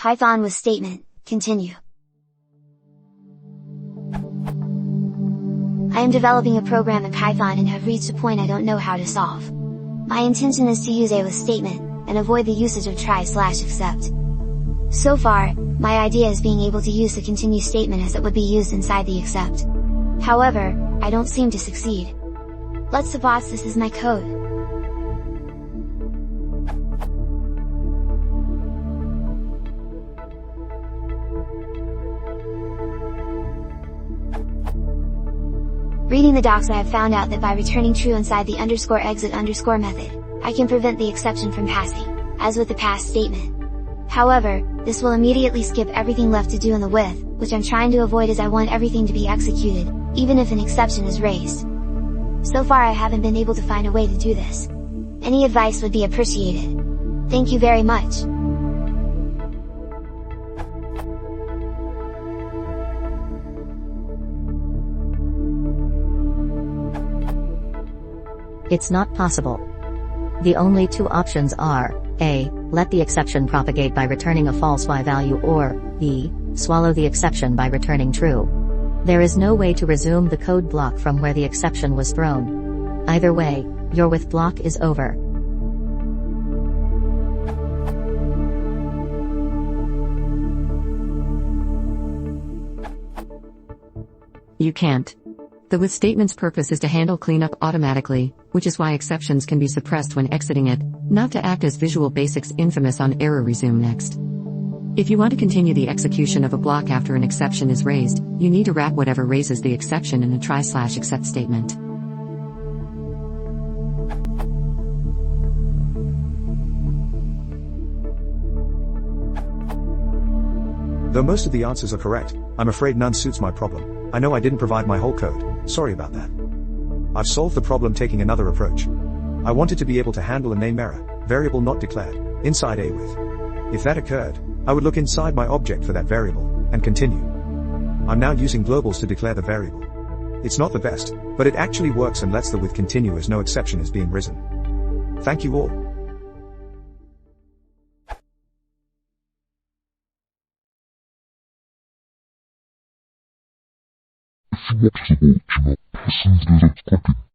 Python with statement, continue. I am developing a program in Python and have reached a point I don't know how to solve. My intention is to use a with statement, and avoid the usage of try/except. So far, my idea is being able to use the continue statement as it would be used inside the except. However, I don't seem to succeed. Let's suppose this is my code. Reading the docs, I have found out that by returning true inside the _exit_ method, I can prevent the exception from passing, as with the pass statement. However, this will immediately skip everything left to do in the with, which I'm trying to avoid as I want everything to be executed, even if an exception is raised. So far I haven't been able to find a way to do this. Any advice would be appreciated. Thank you very much. It's not possible. The only two options are, A. Let the exception propagate by returning a false y value, or, B. Swallow the exception by returning true. There is no way to resume the code block from where the exception was thrown. Either way, your with block is over. You can't. The with statement's purpose is to handle cleanup automatically, which is why exceptions can be suppressed when exiting it, not to act as Visual Basic's infamous on error resume next. If you want to continue the execution of a block after an exception is raised, you need to wrap whatever raises the exception in a try/except statement. Though most of the answers are correct, I'm afraid none suits my problem. I know I didn't provide my whole code, sorry about that. I've solved the problem taking another approach. I wanted to be able to handle a name error, variable not declared, inside a with. If that occurred, I would look inside my object for that variable, and continue. I'm now using globals to declare the variable. It's not the best, but it actually works and lets the with continue as no exception is being risen. Thank you all. Flexible to not person that it's cooking.